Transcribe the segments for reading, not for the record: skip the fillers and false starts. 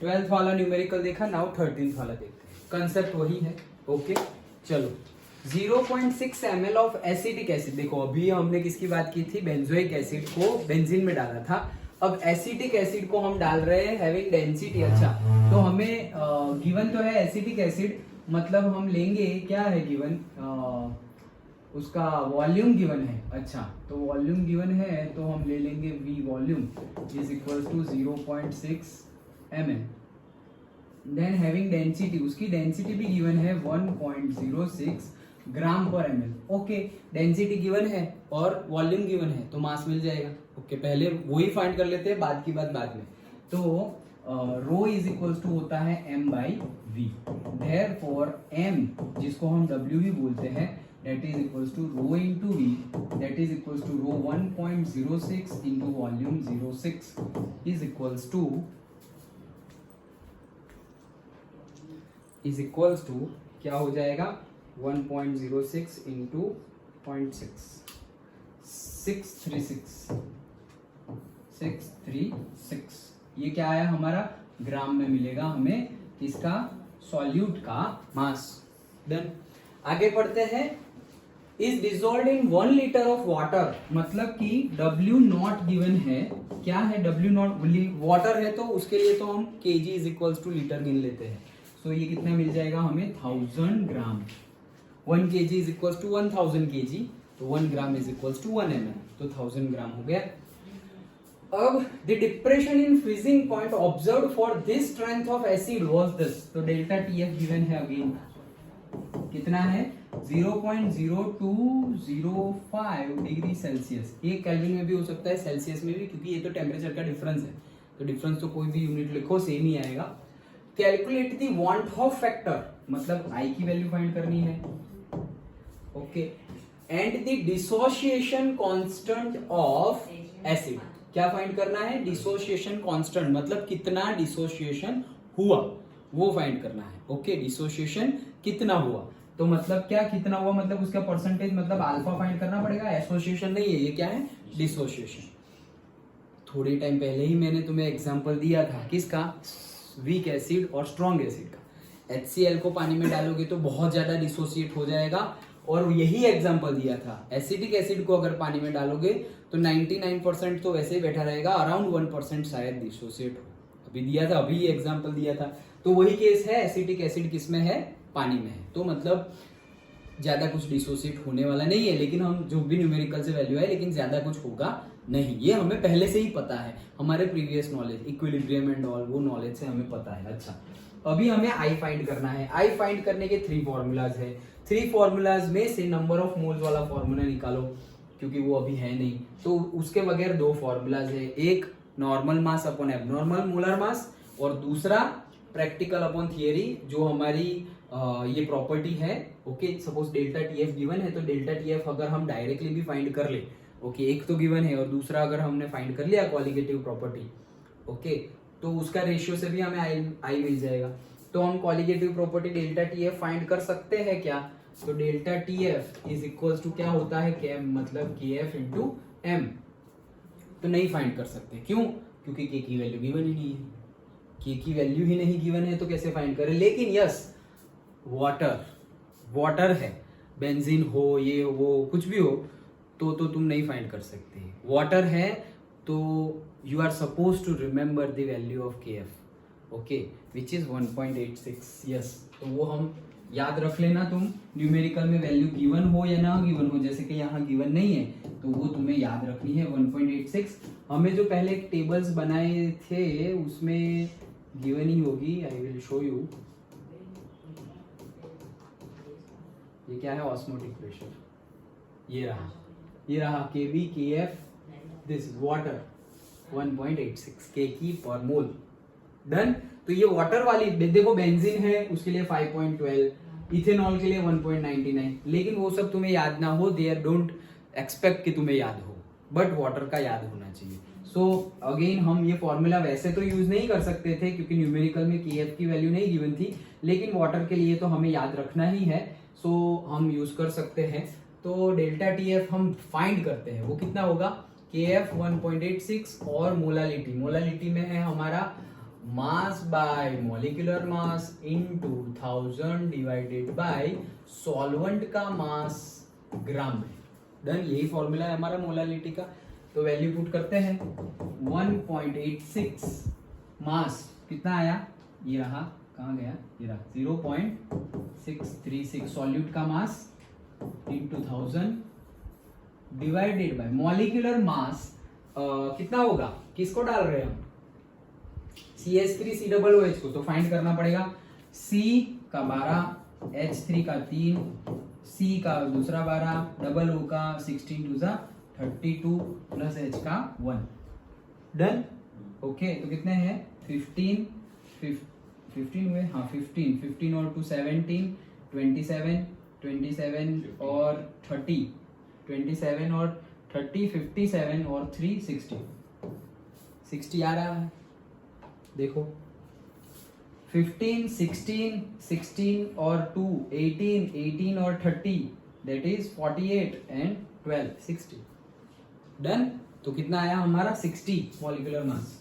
12th वाला numerical देखा, now 13th वाला देखते हैं। कंसेप्ट वही है। ओके चलो 0.6 ml ऑफ एसिटिक एसिड। देखो अभी हमने किसकी बात की थी, बेंजोइक एसिड को बेंजीन में डाला था। अब एसिटिक एसिड को हम डाल रहे हैं हैविंग डेंसिटी। अच्छा तो हमें गिवन तो है एसिटिक एसिड, मतलब हम लेंगे क्या है गिवन, उसका वॉल्यूम गिवन है। अच्छा तो वॉल्यूम गिवन है तो हम ले लेंगे V volume is equal to 0.6 ml। Then having density, उसकी डेंसिटी भी गिवन है 1.06 ग्राम पर ml। ओके डेंसिटी गिवन है और वॉल्यूम गिवन है तो मास मिल जाएगा। ओके पहले वो ही फाइंड कर लेते हैं, बाद की बात बाद में। तो रो इज इक्वल टू होता है m by V. Therefore m जिसको हम w भी बोलते हैं that is equals to rho into v, that is equals to rho 1.06 into volume 06 is equals to क्या हो जाएगा 1.06 into 0.6 636 ये क्या आया हमारा, ग्राम में मिलेगा हमें इसका सॉल्यूट का मास। डन आगे पढ़ते हैं। Is dissolve in 1 litre of water, मतलब कि W नॉट गिवन है। क्या है W नॉट, वाटर है तो उसके लिए तो हम kg is equals two litre गिन लेते हैं। सो ये कितना मिल जाएगा हमें 1000 gram. 1 kg is equals to 1000 kg, तो 1 gram is equals to 1 ml, तो 1000 ग्राम हो गया। अब the depression in freezing point observe for this strength of acid was this. तो डेल्टा TF गिवन है अगेन, कितना है 0.0205 डिग्री सेल्सियस। ये केल्विन में भी हो सकता है, सेल्सियस में भी, क्योंकि ये तो टेम्परेचर का डिफरेंस है, तो डिफरेंस तो कोई भी यूनिट लिखो सेम ही आएगा। Calculate the want of factor, मतलब आई की वैल्यू फाइंड करनी है। Okay and the dissociation constant of acid, क्या फाइंड करना है, डिसोसिएशन कांस्टेंट, मतलब कितना डिसोसिएशन हुआ वो फाइंड करना है। ओके डिसोसिएशन कितना हुआ, तो मतलब क्या कितना हुआ, मतलब उसका परसेंटेज, मतलब अल्फा फाइंड करना पड़ेगा। एसोसिएशन नहीं है ये, क्या है डिसोसिएशन। थोड़े टाइम पहले ही मैंने तुम्हें एग्जांपल दिया था किसका, वीक एसिड और स्ट्रॉन्ग एसिड का। HCl को पानी में डालोगे तो बहुत ज्यादा डिसोसिएट हो जाएगा, और यही एग्जांपल दिया था। एसिडिक एसिड को अगर पानी में डालोगे तो 99% तो वैसे ही बैठा रहेगा, अराउंड 1% शायद डिसोसिएट हो। अभी दिया था, अभी एग्जांपल दिया था, तो वही केस है। एसिटिक एसिड किसमें है, पानी में है, तो मतलब ज्यादा कुछ डिसोसिएट होने वाला नहीं है। लेकिन हम जो भी न्यूमेरिकल से वैल्यू है, लेकिन ज्यादा कुछ होगा नहीं, ये हमें पहले से ही पता है, हमारे previous knowledge equilibrium and all वो नॉलेज से हमें पता है। अच्छा अभी हमें आई फाइंड करना है। आई फाइंड करने के 3 फॉर्मूलाज है। 3 फॉर्मूलाज में से नंबर ऑफ मोल्स वाला फॉर्मूला निकालो, क्योंकि वो अभी है नहीं, तो उसके बगैर 2 फॉर्मूलाज है। एक normal mass upon abnormal molar mass, और दूसरा प्रैक्टिकल अपॉन थियरी, जो हमारी ये प्रॉपर्टी है। Okay suppose delta TF given है, तो डेल्टा TF अगर हम डायरेक्टली भी फाइंड कर ले, ओके एक तो गिवन है और दूसरा अगर हमने फाइंड कर लिया कॉलिगेटिव प्रॉपर्टी, ओके तो उसका रेशियो से भी हमें आई मिल जाएगा। तो हम colligative property delta TF find कर सकते हैं क्या, तो delta TF is equals to क्या होता है, के मतलब KF इंटू M। तो नहीं फाइंड कर सकते, क्यों, क्योंकि K की वैल्यू गिवन ही नहीं है। K की वैल्यू ही नहीं गिवन है तो कैसे फाइंड करें। लेकिन यस वाटर है, बेंजीन हो ये वो कुछ भी हो, तो तुम नहीं फाइंड कर सकते। वाटर है तो you are suppose to remember the value of KF, okay which is 1.86। Yes तो वो हम याद रख लेना। तुम न्यूमेरिकल में वैल्यू गिवन हो या ना गिवन हो, जैसे कि यहाँ गिवन नहीं है तो वो तुम्हें याद रखनी है 1.86। हमें जो पहले टेबल्स बनाए थे उसमें गिवन ही होगी, आई विल शो यू। ये क्या है, ऑस्मोटिक प्रेशर, ये रहा KB KF, this water 1.86 Kg पर मोल। डन। तो ये वाटर वाली देखो, बेंजीन है उसके लिए 5.12, इथेनॉल के लिए 1.99, लेकिन वो सब तुम्हें याद ना हो, देयर डोंट एक्सपेक्ट कि तुम्हें याद हो, बट वाटर का याद होना चाहिए। सो अगेन हम ये फॉर्मूला वैसे तो यूज नहीं कर सकते थे क्योंकि न्यूमेरिकल में KF की वैल्यू नहीं गिवन थी, लेकिन वाटर के लिए तो हमें याद रखना ही है, सो हम यूज कर सकते हैं। तो डेल्टा TF हम फाइंड करते हैं, वो कितना होगा, KF 1.86 और मोलालिटी में है हमारा mass by molecular mass into 1000 divided by solvent का मास ग्राम में। डन, यही फॉर्मूला है हमारा मोलालिटी का। तो वैल्यू पुट करते हैं 1.86 मास कितना आया, ये रहा, कहाँ गया, ये रहा 0.636 सॉल्यूट का mass into 1000 divided by molecular mass कितना होगा, किसको डाल रहे हैं हम, CH3COOH को, तो फाइंड करना पड़ेगा C का 12, H3 का 3, C का दूसरा 12, डबल O का 16 2 32 प्लस H का 1। Done, okay. तो कितने हैं 15 हुए, हाँ 15 और 2 17 27 और 30 27 और 30 57 और 3 60 आ रहा है, देखो 15 16 और 2 18 और 30 दैट इज 48 एंड 12 60। डन, तो कितना आया हमारा 60 molecular mass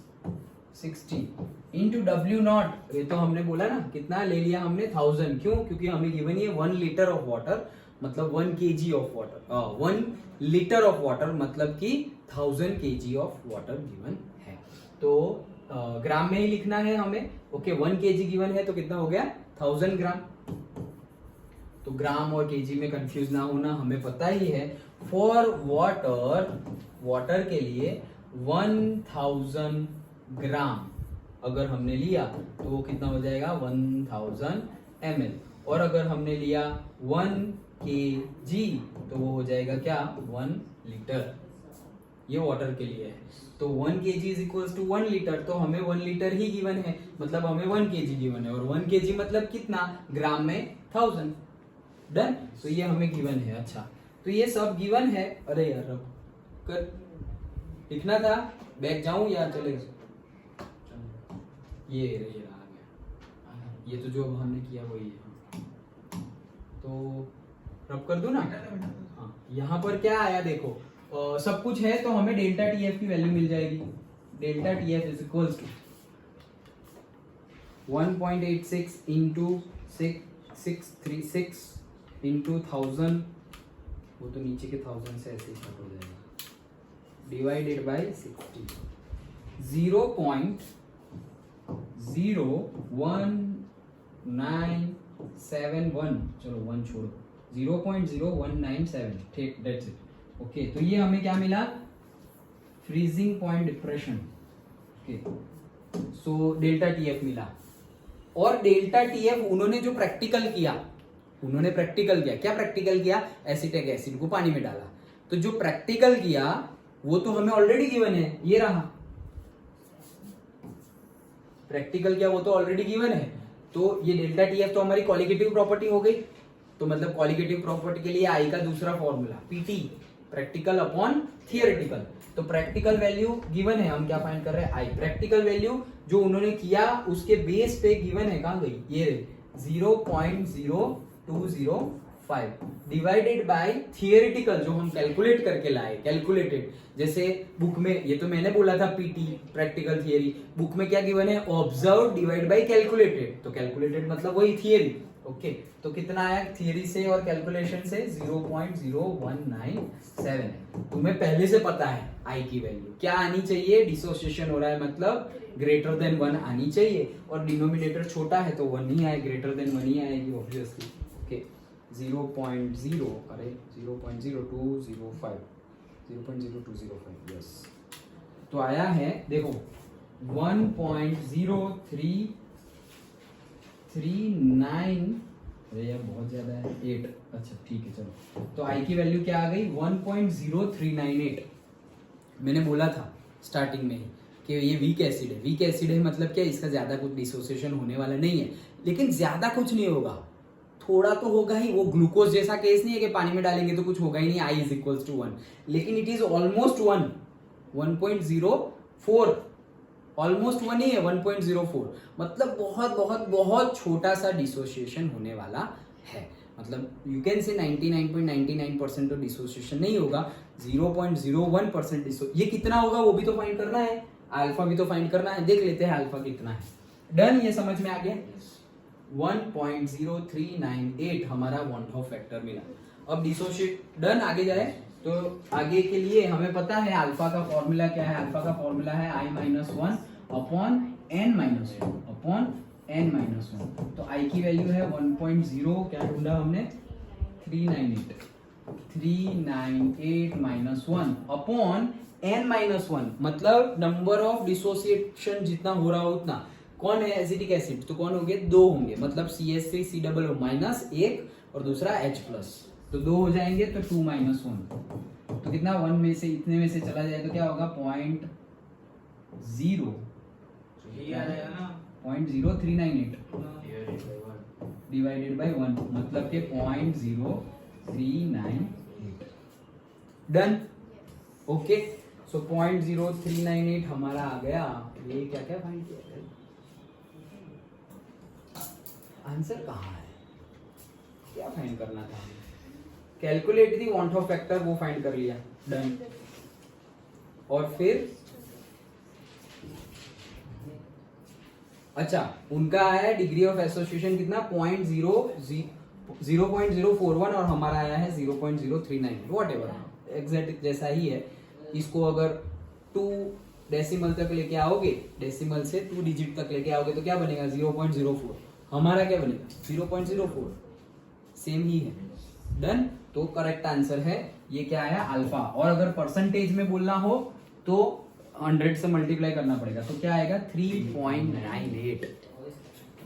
60 into W not. ये तो हमने बोला ना, कितना ले लिया हमने 1000, क्यों, क्योंकि हमें गिवन है 1 लीटर ऑफ वाटर, मतलब 1 kg of water, 1 litre of water मतलब कि 1000 kg ऑफ वाटर गिवन है। तो ग्राम में ही लिखना है हमें, ओके। 1 kg गिवन है तो कितना हो गया 1000 ग्राम। तो ग्राम और केजी में कंफ्यूज ना होना, हमें पता ही है फॉर वाटर के लिए 1000 ग्राम अगर हमने लिया तो वो कितना हो जाएगा 1000 ml, और अगर हमने लिया 1 kg तो वो हो जाएगा क्या 1 लीटर। ये वाटर के लिए है, तो 1 kg is equals to 1 litre, तो हमें 1 लीटर ही गिवन है, मतलब हमें 1 kg गिवन है, और 1 kg मतलब कितना, ग्राम में 1000। डन, तो ये हमें गिवन है। अच्छा, तो ये सब गिवन है। अरे यार अब कर लिखना था, बैक जाऊं या चले, ये रहा आ गया, ये तो जो हमने किया वही है, तो रब कर दो ना। हाँ, यहाँ पर क्या आया देखो, सब कुछ है, तो हमें डेल्टा TF की वैल्यू मिल जाएगी। Delta TF is equals to 1.86 into 636 into 1000, वो तो नीचे के 1000 से ऐसे ही कट हो जाएगा, डिवाइडेड बाय 60, 0.01971, चलो 1 छोड़ो, 0.0197, ठीक, दैट्स इट। ओके, तो ये हमें क्या मिला, freezing point depression. Okay, so delta TF मिला। और डेल्टा TF उन्होंने जो प्रैक्टिकल किया, क्या प्रैक्टिकल किया, एसिटिक एसिड को पानी में डाला, तो जो प्रैक्टिकल किया वो तो हमें ऑलरेडी गिवन है, ये रहा प्रैक्टिकल किया, वो तो ऑलरेडी गिवन है। तो ये डेल्टा TF तो हमारी क्वालिटेटिव प्रॉपर्टी हो गई, तो मतलब क्वालिटेटिव प्रॉपर्टी के लिए आई का दूसरा formula PT, practical upon theoretical. तो प्रैक्टिकल वैल्यू गिवन है, हम क्या फाइंड कर रहे हैं, आई। प्रैक्टिकल वैल्यू जो उन्होंने किया उसके बेस पे गिवन है, कहां गई, ये 0.0205 डिवाइडेड बाय थियोरेटिकल जो हम कैलकुलेट करके लाए, कैलकुलेटेड। जैसे बुक में, ये तो मैंने बोला था PT प्रैक्टिकल थियरी, बुक में क्या गिवन है, ऑब्जर्व डिवाइड बाय कैलकुलेटेड, तो कैलकुलेटेड मतलब वही थियरी। ओके, तो कितना आया थियरी से और कैलकुलेशन से, 0.0197 है। तुम्हें पहले से पता है आई की वैल्यू क्या आनी चाहिए, डिसोसिएशन हो रहा है मतलब ग्रेटर देन 1 आनी चाहिए, और डिनोमिनेटर छोटा है तो 1 नहीं आए, ग्रेटर देन 1 ही आएगी ऑब्वियसली। ओके, 0.0205 यस, तो आया है देखो 1.0339, अरे यार बहुत ज्यादा है 8, अच्छा ठीक है चलो। तो आई की वैल्यू क्या आ गई 1.0398। मैंने बोला था स्टार्टिंग में ही कि ये वीक एसिड है, वीक एसिड है मतलब क्या, इसका ज्यादा कुछ डिसोसिएशन होने वाला नहीं है, लेकिन ज्यादा कुछ नहीं होगा, थोड़ा तो होगा ही। वो ग्लूकोज जैसा केस नहीं है कि पानी में डालेंगे तो कुछ होगा ही नहीं, आई इज इक्वल्स टू 1, लेकिन इट इज ऑलमोस्ट 1, 1.04, ऑलमोस्ट 1 ही है, 1.04, मतलब बहुत बहुत बहुत छोटा सा डिसोसिएशन होने वाला है। मतलब यू कैन से 99.99% तो डिसोसिएशन नहीं होगा, 0.01% ये कितना होगा वो भी तो फाइंड करना है, अल्फा भी तो फाइंड करना है, देख लेते हैं अल्फा कितना है। डन, ये समझ में आ गया। 1.0398 हमारा वन ऑफ फैक्टर मिला। अब डिसोशिएट डन, आगे जाए तो आगे के लिए हमें पता है अल्फा का फॉर्मूला क्या है। अल्फा का फॉर्मूला है i-1 अपॉन n-1। तो i की वैल्यू है 1.0, क्या ढूंढा हमने, 398 माइनस 1 अपॉन n-1, मतलब नंबर ऑफ डिसोसिएशन जितना हो रहा हो उतना। कौन है एसिटिक एसिड, तो कौन होंगे, 2 होंगे, मतलब CH3C माइनस 1 और दूसरा H प्लस, तो 2 हो जाएंगे, तो 2 माइनस 1, तो कितना 1 में से इतने में से चला जाए तो क्या होगा 0.0398 डिवाइडेड बाय 1, मतलब के 0.0398। Done, okay. सो 0.0398 हमारा आ गया। ये क्या क्या फाइंड किया, आंसर कहाँ है, क्या फाइंड करना था, calculate the want of factor, वो फाइंड कर लिया, डन। और फिर अच्छा, उनका आया है डिग्री ऑफ एसोसिएशन कितना 0.041 और हमारा आया है 0.039, वॉट एवर, एग्जैक्ट जैसा ही है। इसको अगर 2 डेसिमल तक लेके आओगे, डेसिमल से 2 डिजिट तक लेके आओगे तो क्या बनेगा 0.04, हमारा क्या बनेगा 0.04, सेम ही है। डन, तो करेक्ट आंसर है ये क्या आया अल्फा। और अगर परसेंटेज में बोलना हो तो 100 से मल्टीप्लाई करना पड़ेगा, तो क्या आएगा 3.98।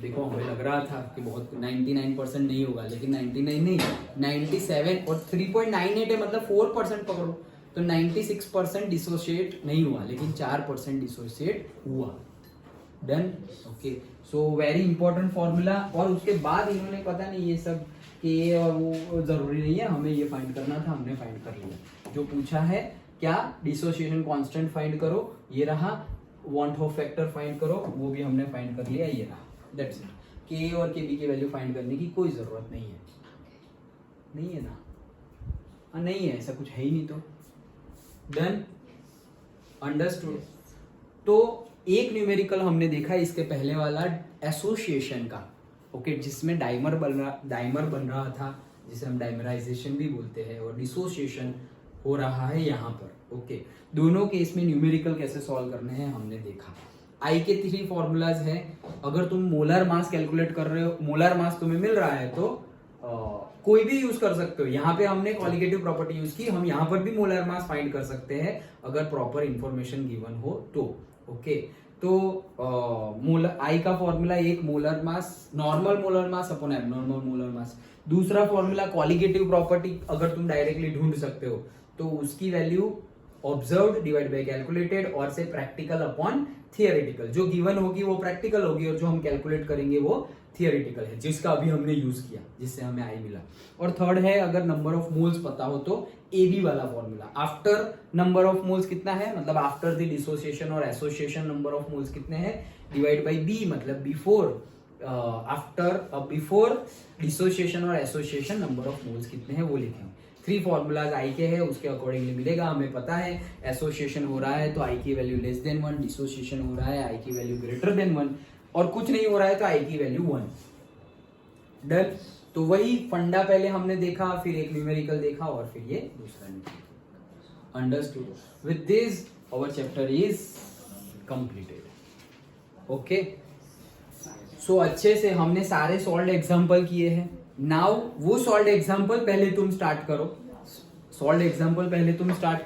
देखो हमें लग रहा था कि बहुत 99% नहीं होगा, लेकिन 99 नहीं 97 और 3.98 है, मतलब 4% पकड़ो, तो 96% डिसोशिएट नहीं हुआ, लेकिन 4% डिसोशिएट हुआ। Done, okay. So very important formula. और उसके बाद इन्होंने पता नहीं ये सब कि ये और वो जरूरी नहीं है, हमें ये फाइंड करना था, हमने फाइंड कर लिया। जो पूछा है क्या, डिसोसिएशन कांस्टेंट फाइंड करो, ये रहा, वांट ऑफ फैक्टर फाइंड करो, वो भी हमने फाइंड कर लिया, ये रहा, दैट्स इट। के और के बी की वैल्यू फाइंड करने की कोई जरूरत नहीं है, नहीं है ना, नहीं है, ऐसा कुछ है ही नहीं। तो डन, अंडरस्टूड। तो एक न्यूमेरिकल हमने देखा इसके पहले वाला एसोसिएशन का, ओके, जिसमें डाइमर बन रहा था, जिसे हम डाइमराइजेशन भी बोलते हैं, और डिसोसिएशन हो रहा है यहाँ पर, ओके। दोनों केस में न्यूमेरिकल कैसे सॉल्व करने हैं हमने देखा। आई के 3 फॉर्मूलाज हैं। अगर तुम मोलर मास कैलकुलेट कर रहे हो, मोलर मास तुम्हें मिल रहा है तो कोई भी यूज कर सकते हो। यहाँ पे हमने क्वालिटेटिव प्रॉपर्टी यूज की, हम यहाँ पर भी मोलर मास फाइंड कर सकते हैं अगर प्रॉपर इंफॉर्मेशन गिवन हो तो, ओके। तो मोलर आई का फॉर्मूला एक molar mass, normal molar mass upon abnormal molar mass. दूसरा फॉर्मूला क्वालिटेटिव प्रॉपर्टी, अगर तुम डायरेक्टली ढूंढ सकते हो तो उसकी value observed divide by calculated, और से प्रैक्टिकल अपॉन थियोरेटिकल। जो गिवन होगी वो प्रैक्टिकल होगी, और जो हम कैलकुलेट करेंगे वो थियोरेटिकल है, जिसका अभी हमने यूज किया, जिससे हमें आई मिला। और थर्ड है, अगर नंबर ऑफ मोल्स पता हो तो एबी वाला formula, after number of moles कितना है, मतलब आफ्टर द डिसोसिएशन और एसोसिएशन नंबर ऑफ मोल्स कितने हैं, डिवाइड बाय बी, मतलब बिफोर बिफोर डिसोसिएशन और एसोसिएशन नंबर ऑफ मोल्स कितने हैं वो लिखेंगे। 3 फॉर्मूलाज आई के हैं, उसके अकॉर्डिंगली मिलेगा। हमें पता है एसोसिएशन हो रहा है तो आई की वैल्यू लेस देन 1, डिसोसिएशन हो रहा है आई की वैल्यू ग्रेटर देन 1, और कुछ नहीं हो रहा है तो आई की वैल्यू 1। डन, तो वही फंडा पहले हमने देखा, फिर एक न्यूमेरिकल देखा, और फिर ये दूसरा numerical. Understood? With this our chapter is completed, okay. So अच्छे से हमने सारे सॉल्व्ड एग्जांपल किए हैं। नाउ वो सॉल्व्ड एग्जांपल पहले तुम स्टार्ट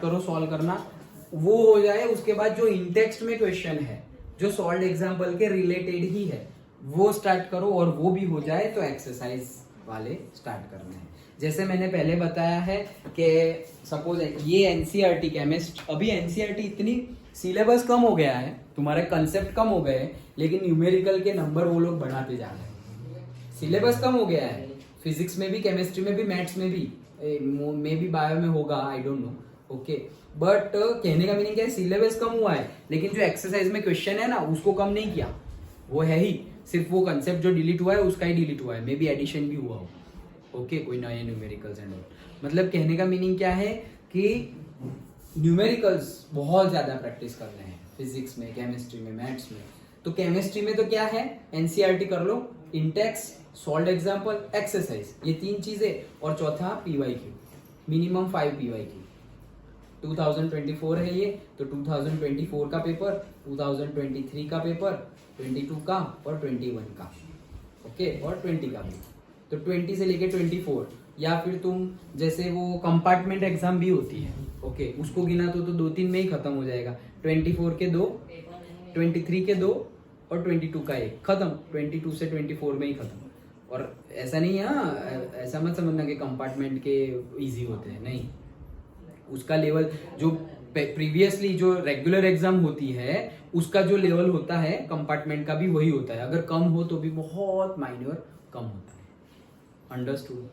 करो, सॉल्व करना, वो हो जाए। उसके बाद जो इन टेक्स्ट में क्वेश्चन है जो सॉल्व्ड एग्जांपल के रिलेटेड ही है वो स्टार्ट करो, और वो भी हो जाए तो एक्सरसाइज वाले स्टार्ट करने हैं। जैसे मैंने पहले बताया है कि सपोज ये एनसीईआरटी केमिस्ट, अभी एनसीईआरटी इतनी सिलेबस कम हो गया है, तुम्हारे कंसेप्ट कम हो गए, लेकिन न्यूमेरिकल के नंबर वो लोग बढ़ाते जा रहे हैं। सिलेबस कम हो गया है, फिजिक्स में भी, केमिस्ट्री में भी, मैथ्स में भी, मे भी बायो में होगा, I don't know, okay. But कहने का मीनिंग क्या है, सिलेबस कम हुआ है, लेकिन जो एक्सरसाइज में क्वेश्चन है ना उसको कम नहीं किया, वो है ही, सिर्फ वो कंसेप्ट जो डिलीट हुआ है उसका ही डिलीट हुआ है, मे बी एडिशन भी हुआ हो, ओके, कोई नए न्यूमेरिकल्स एंड ऑल। मतलब कहने का मीनिंग क्या है कि न्यूमेरिकल्स बहुत ज्यादा प्रैक्टिस करने हैं, फिजिक्स में, केमिस्ट्री में, मैथ्स में, तो केमिस्ट्री में तो क्या है, एनसीईआरटी कर लो, इंटेक्स, सॉल्व एग्जाम्पल, एक्सरसाइज, ये 3 चीजें, और चौथा पीवाईक्यू, मिनिमम 5 पीवाईक्यू। 2024 है ये, तो 2024 का पेपर, 2023 का पेपर, 22 का और 21 का, ओके, और 20 का भी। तो 20 से लेके 24, या फिर तुम जैसे वो कंपार्टमेंट एग्जाम भी होती है, ओके, उसको गिना तो 2-3 में ही खत्म हो जाएगा। 24 के 2, 23 के 2 और 22 का 1 खत्म, 22 से 24 में ही खत्म। और ऐसा नहीं है, हाँ, ऐसा मत समझना कि कंपार्टमेंट के इजी होते हैं, नहीं, उसका लेवल जो प्रीवियसली जो रेगुलर एग्जाम होती है उसका जो लेवल होता है कंपार्टमेंट का भी वही होता है, अगर कम हो तो भी बहुत माइनर कम होता है। अंडरस्टूड,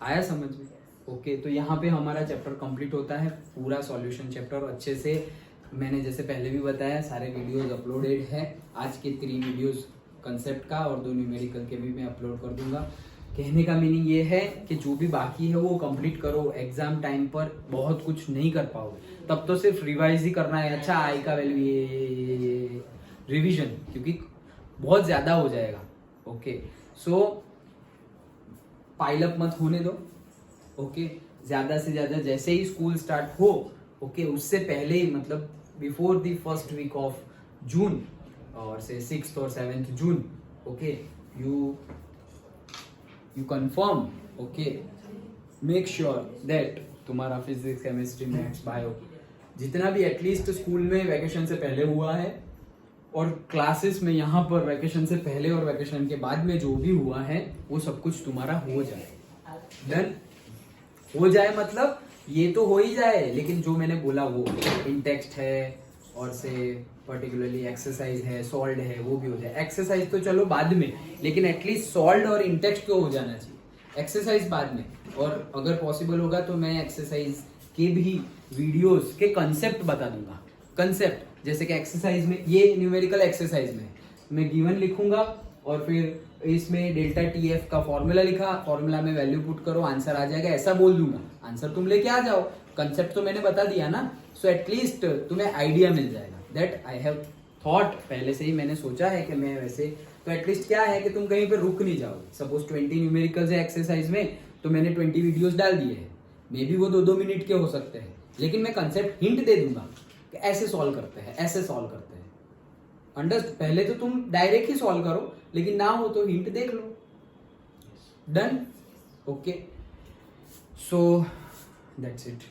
आया समझ में? ओके, तो यहाँ पे हमारा चैप्टर कंप्लीट होता है, पूरा सॉल्यूशन चैप्टर अच्छे से। मैंने जैसे पहले भी बताया सारे वीडियोस अपलोडेड है, आज के 3 वीडियोस कंसेप्ट का और 2 न्यूमेरिकल के भी मैं अपलोड कर दूंगा। कहने का मीनिंग ये है कि जो भी बाकी है वो कंप्लीट करो, एग्जाम टाइम पर बहुत कुछ नहीं कर पाओगे, तब तो सिर्फ रिवाइज ही करना है। अच्छा, आई का वैल्यू ये रिवीजन, क्योंकि बहुत ज्यादा हो जाएगा। ओके, सो पाइल अप मत होने दो, ओके, ज्यादा से ज्यादा जैसे ही स्कूल स्टार्ट हो, ओके, उससे पहले ही, मतलब before the first week of June, और से 6th और 7th जून, okay, you confirm, okay, make sure that तुम्हारा फिजिक्स, केमिस्ट्री, मैथ्स, बायो जितना भी एटलीस्ट स्कूल में वैकेशन से पहले हुआ है और क्लासेस में यहाँ पर वैकेशन से पहले और वैकेशन के बाद में जो भी हुआ है वो सब कुछ तुम्हारा हो जाए। डन हो जाए मतलब ये तो हो ही जाए, लेकिन जो मैंने बोला वो इंटेक्स्ट है और से पर्टिकुलरली एक्सरसाइज है, सॉल्व है, वो भी हो जाए। एक्सरसाइज तो चलो बाद में, लेकिन एटलीस्ट सॉल्व और इंटेक्स्ट तो हो जाना चाहिए, एक्सरसाइज बाद में। और अगर पॉसिबल होगा तो मैं एक्सरसाइज के भी वीडियोस के कंसेप्ट बता दूंगा। कंसेप्ट जैसे कि एक्सरसाइज में, ये न्यूमेरिकल एक्सरसाइज में मैं गिवन लिखूंगा और फिर इसमें डेल्टा TF का फॉर्मूला लिखा, फॉर्मूला में वैल्यू पुट करो, आंसर आ जाएगा, ऐसा बोल दूंगा। आंसर तुम लेके आ जाओ, कंसेप्ट तो मैंने बता दिया ना, सो एटलीस्ट तुम्हें आइडिया मिल जाएगा। दैट आई हैव थॉट, पहले से ही मैंने सोचा है कि मैं वैसे, तो एटलीस्ट क्या है कि तुम कहीं पे रुक नहीं जाओगे। सपोज 20 न्यूमेरिकल्स है एक्सरसाइज में, तो मैंने 20 वीडियोस डाल दिए हैं, मे बी वो 2-2 मिनट के हो सकते हैं, लेकिन मैं कंसेप्ट हिंट दे दूंगा कि ऐसे सॉल्व करते हैं, ऐसे सॉल्व करते हैं। अंडरस्टैंड? पहले तो तुम डायरेक्ट ही सॉल्व करो, लेकिन ना हो तो हिंट देख लो। Done? Okay, so that's it.